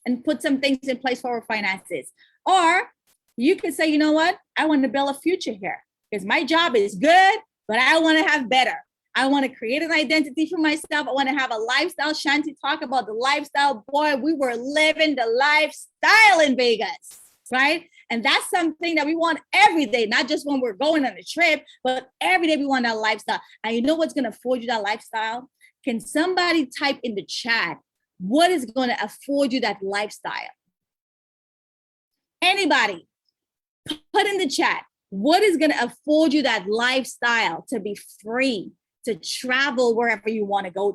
[SPEAKER 4] and put some things in place for our finances. Or you could say, you know what? I want to build a future here because my job is good, but I want to have better. I want to create an identity for myself. I want to have a lifestyle. Shantie talk about the lifestyle. Boy, we were living the lifestyle in Vegas, right? And that's something that we want every day, not just when we're going on a trip, but every day we want that lifestyle. And you know what's going to afford you that lifestyle? Can somebody type in the chat, what is going to afford you that lifestyle? Anybody, put in the chat, what is going to afford you that lifestyle to be free, to travel wherever you want to go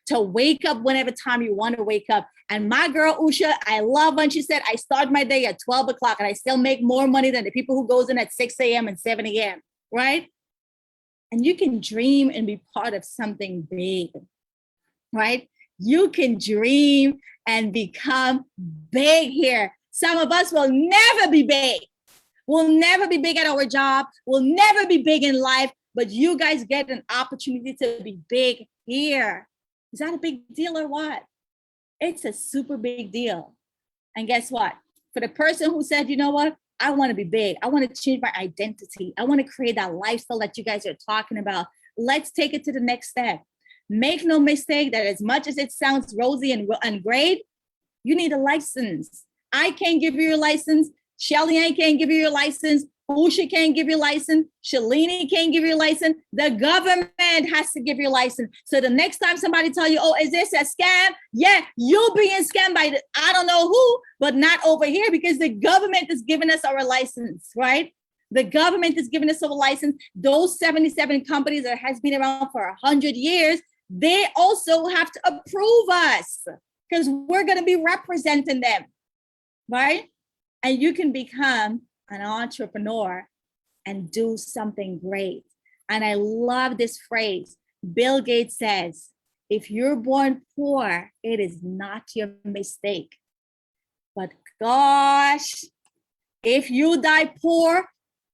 [SPEAKER 4] to wake up whenever time you want to wake up. And my girl, Usha, I love when she said, I start my day at 12 o'clock and I still make more money than the people who goes in at 6 a.m. and 7 a.m., right? And you can dream and be part of something big, right? You can dream and become big here. Some of us will never be big. We'll never be big at our job. We'll never be big in life, but you guys get an opportunity to be big here. Is that a big deal or what? It's a super big deal. And guess what? For the person who said, you know what? I want to be big. I want to change my identity. I want to create that lifestyle that you guys are talking about. Let's take it to the next step. Make no mistake that as much as it sounds rosy and great, you need a license. I can't give you your license. Shellyann can't give you your license. Usha can't give you a license. Shalini can't give you a license. The government has to give you a license. So the next time somebody tell you, oh, is this a scam? Yeah, you're being scammed by I don't know who, but not over here because the government is giving us our license, right? The government is giving us our license. Those 77 companies that has been around for 100 years, they also have to approve us because we're going to be representing them, right? And you can become an entrepreneur and do something great. And I love this phrase. Bill Gates says, if you're born poor, it is not your mistake. But gosh, if you die poor,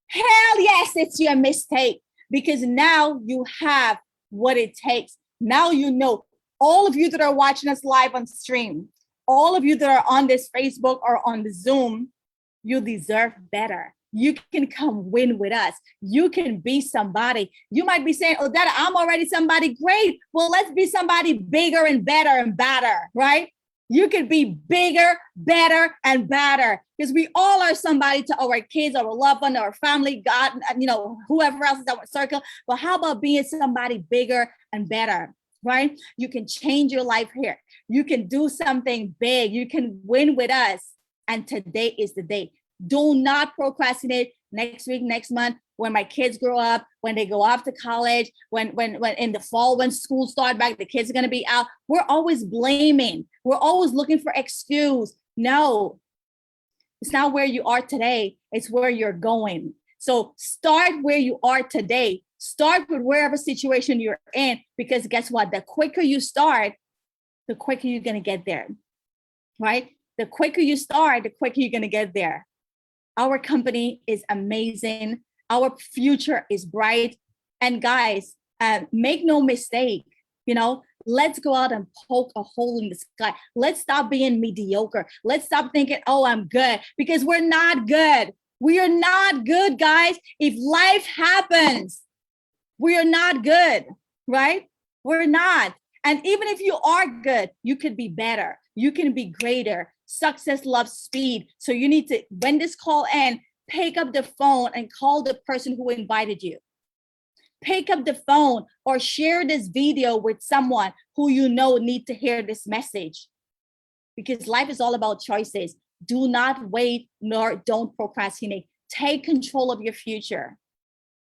[SPEAKER 4] hell yes, it's your mistake, because now you have what it takes. Now you know. All of you that are watching us live on stream, all of you that are on this Facebook or on the Zoom, you deserve better. You can come win with us. You can be somebody. You might be saying, oh, Dada, I'm already somebody great. Well, let's be somebody bigger and better, right? You can be bigger, better, and better, because we all are somebody to our kids, our loved one, our family, God, whoever else is in our circle. But how about being somebody bigger and better? Right? You can change your life here. You can do something big. You can win with us. And today is the day. Do not procrastinate next week, next month, when my kids grow up, when they go off to college, when in the fall, when school start back, the kids are going to be out. We're always blaming. We're always looking for excuse. No, it's not where you are today. It's where you're going. So start where you are today. Start with wherever situation you're in, because guess what? The quicker you start, the quicker you're going to get there, right? The quicker you start, the quicker you're going to get there. Our company is amazing. Our future is bright. And guys, make no mistake, let's go out and poke a hole in the sky. Let's stop being mediocre. Let's stop thinking, oh, I'm good, because we're not good. We are not good, guys. If life happens, we are not good, right? We're not. And even if you are good, you could be better. You can be greater. Success loves speed. So you need to, when this call ends, pick up the phone and call the person who invited you. Pick up the phone or share this video with someone who you know need to hear this message. Because life is all about choices. Do not wait, nor don't procrastinate. Take control of your future.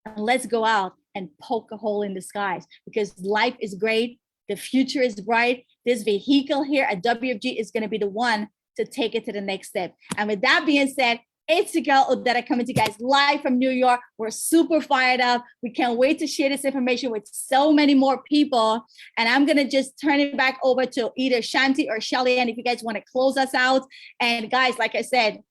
[SPEAKER 4] And let's go out and poke a hole in the skies, because life is great. The future is bright. This vehicle here at WFG is going to be the one to take it to the next step. And with that being said, it's the girl Odetta coming to you guys live from New York. We're super fired up. We can't wait to share this information with so many more people. And I'm going to just turn it back over to either Shantie or Shellyann if you guys want to close us out. And guys, like I said,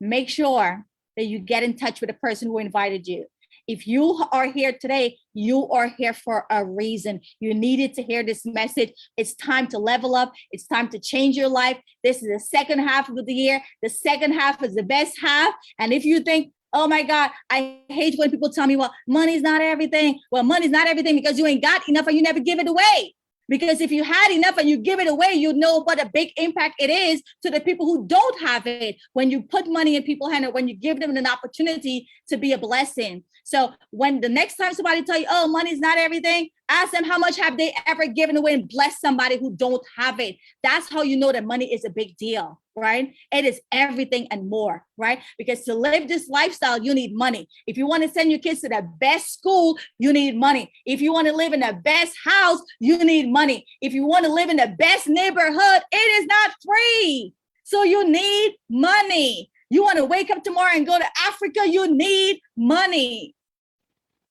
[SPEAKER 4] make sure that you get in touch with the person who invited you. If you are here today, you are here for a reason. You needed to hear this message. It's time to level up. It's time to change your life. This is the second half of the year. The second half is the best half. And if you think, oh my God, I hate when people tell me, well, money's not everything. Well, money's not everything because you ain't got enough and you never give it away. Because if you had enough and you give it away, you know what a big impact it is to the people who don't have it. When you put money in people's hands, when you give them an opportunity to be a blessing. So when the next time somebody tell you, oh, money's not everything, ask them how much have they ever given away and blessed somebody who don't have it. That's how you know that money is a big deal, right? It is everything and more, right? Because to live this lifestyle, you need money. If you want to send your kids to the best school, you need money. If you want to live in the best house, you need money. If you want to live in the best neighborhood, it is not free. So you need money. You want to wake up tomorrow and go to Africa, you need money,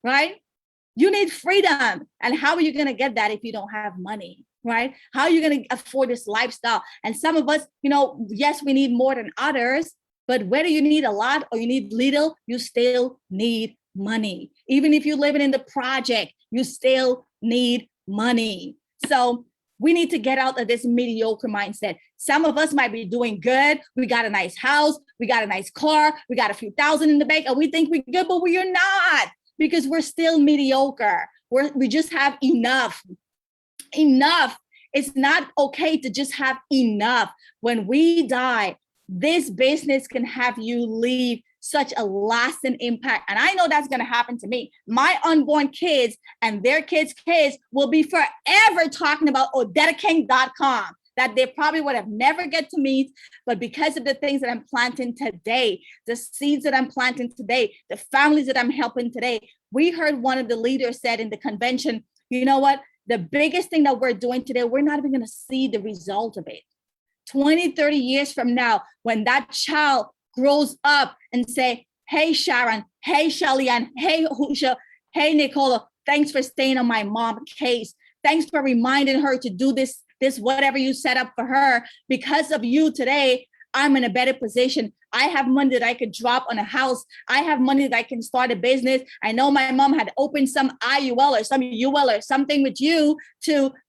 [SPEAKER 4] right? You need freedom. And how are you going to get that if you don't have money, right? How are you going to afford this lifestyle? And some of us, yes, we need more than others, but whether you need a lot or you need little, you still need money. Even if you're living in the project, you still need money. So we need to get out of this mediocre mindset. Some of us might be doing good. We got a nice house. We got a nice car. We got a few thousand in the bank and we think we're good, but we are not, because we're still mediocre. We just have enough. Enough. It's not okay to just have enough. When we die, this business can have you leave such a lasting impact. And I know that's going to happen to me. My unborn kids and their kids' kids will be forever talking about OdettaKing.com that they probably would have never get to meet. But because of the things that I'm planting today, the seeds that I'm planting today, the families that I'm helping today, we heard one of the leaders said in the convention, you know what? The biggest thing that we're doing today, we're not even going to see the result of it. 20, 30 years from now, when that child grows up and say, hey, Sharon, hey, Shellyann, hey, Husha, hey, Nicola, Thanks for staying on my mom's case. Thanks for reminding her to do this whatever you set up for her. Because of you today, I'm in a better position. I have money that I could drop on a house. I have money that I can start a business. I know my mom had opened some IUL or some UL or something with you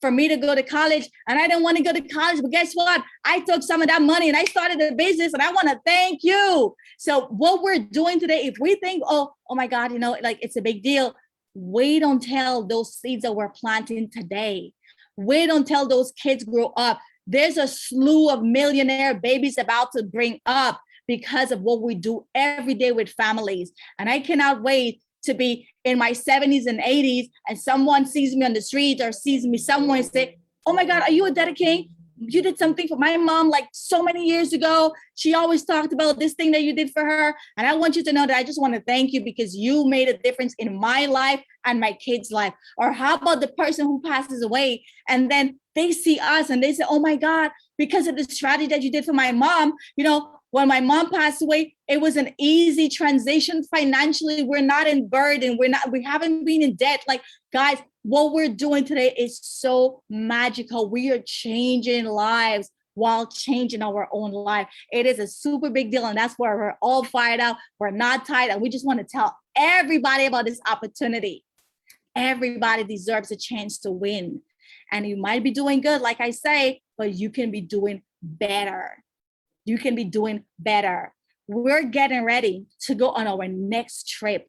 [SPEAKER 4] for me to go to college. And I didn't want to go to college, but guess what? I took some of that money and I started a business, and I want to thank you. So what we're doing today, if we think, oh my God, like it's a big deal, wait until those seeds that we're planting today. Wait until those kids grow up. There's a slew of millionaire babies about to bring up because of what we do every day with families. And I cannot wait to be in my 70s and 80s and someone sees me on the street or sees me somewhere and say, oh my God, are you Odetta King? You did something for my mom like so many years ago. She always talked about this thing that you did for her. And I want you to know that I just want to thank you because you made a difference in my life and my kids' life. Or how about the person who passes away and then they see us and they say, oh my God, because of the strategy that you did for my mom, when my mom passed away, it was an easy transition financially. We're not in burden. We haven't been in debt. Like, guys, what we're doing today is so magical. We are changing lives while changing our own life. It is a super big deal. And that's where we're all fired up. We're not tired. And we just want to tell everybody about this opportunity. Everybody deserves a chance to win. And you might be doing good, like I say, but you can be doing better. You can be doing better. We're getting ready to go on our next trip,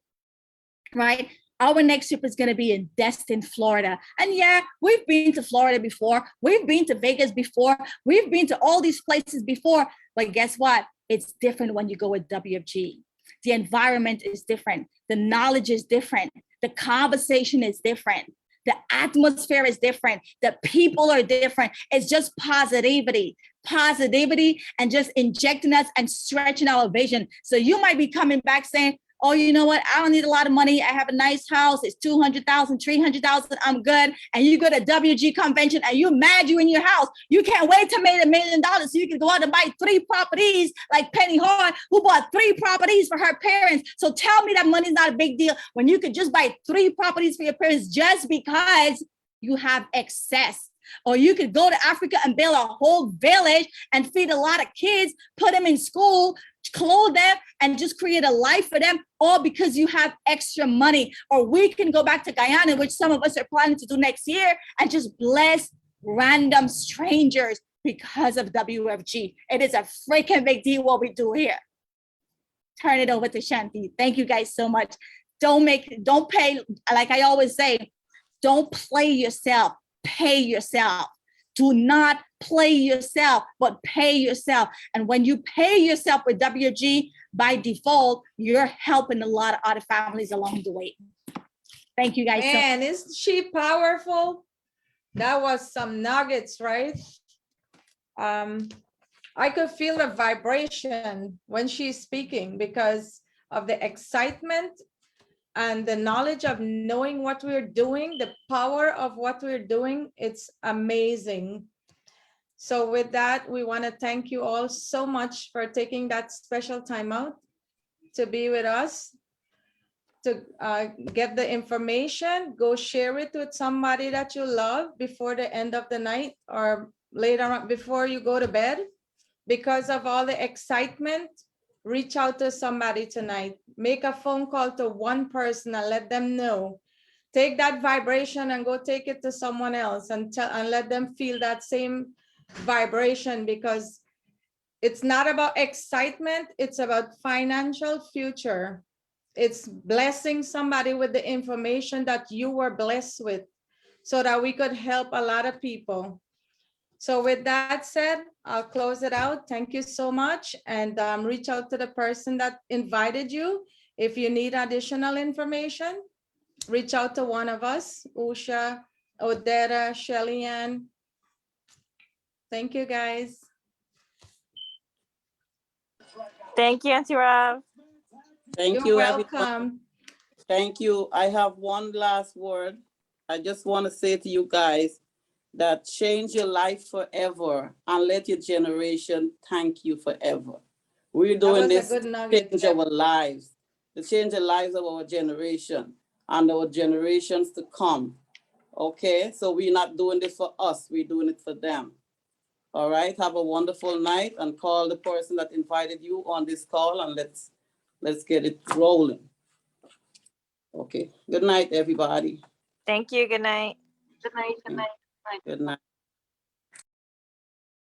[SPEAKER 4] right? Our next trip is going to be in Destin, Florida. And yeah, we've been to Florida before. We've been to Vegas before. We've been to all these places before. But guess what? It's different when you go with WFG. The environment is different. The knowledge is different. The conversation is different. The atmosphere is different. The people are different. It's just positivity and just injecting us and stretching our vision. So you might be coming back saying, oh, you know what? I don't need a lot of money. I have a nice house. It's 200,000, 300,000. I'm good. And you go to WG convention and you're mad you in your house. You can't wait to make $1 million so you can go out and buy 3 properties like Penny Hart, who bought 3 properties for her parents. So tell me that money's not a big deal when you could just buy 3 properties for your parents just because you have excess. Or you could go to Africa and build a whole village and feed a lot of kids, put them in school, clothe them, and just create a life for them, all because you have extra money. Or we can go back to Guyana, which some of us are planning to do next year, and just bless random strangers because of WFG. It is a freaking big deal what we do here. Turn it over to Shantie. Thank you guys so much. Don't pay, like I always say, don't play yourself. Pay yourself. Do not play yourself, but pay yourself. And when you pay yourself with WFG, by default, you're helping a lot of other families along the way. Thank you guys.
[SPEAKER 5] Man, isn't she powerful? That was some nuggets, right? I could feel the vibration when she's speaking because of the excitement and the knowledge of knowing what we're doing, the power of what we're doing. It's amazing. So with that, we want to thank you all so much for taking that special time out to be with us, to get the information. Go share it with somebody that you love before the end of the night or later on before you go to bed. Because of all the excitement, reach out to somebody tonight. Make a phone call to one person and let them know. Take that vibration and go take it to someone else and let them feel that same vibration, because it's not about excitement, it's about financial future. It's blessing somebody with the information that you were blessed with so that we could help a lot of people. So with that said, I'll close it out. Thank you so much. And reach out to the person that invited you. If you need additional information, reach out to one of us, Usha, Odetta, Shellyann. Thank you, guys.
[SPEAKER 7] Thank you, Auntie Rob.
[SPEAKER 2] Thank
[SPEAKER 5] You're
[SPEAKER 2] you, everyone.
[SPEAKER 5] welcome.
[SPEAKER 2] Thank you. I have one last word. I just want to say to you guys that change your life forever and let your generation thank you forever. We're doing this to change our lives, to change the lives of our generation. and our generations to come. Okay, so we're not doing this for us, we're doing it for them. All right, have a wonderful night and call the person that invited you on this call and let's get it rolling. Okay, good night, everybody.
[SPEAKER 7] Thank you. Good night.
[SPEAKER 2] Good night.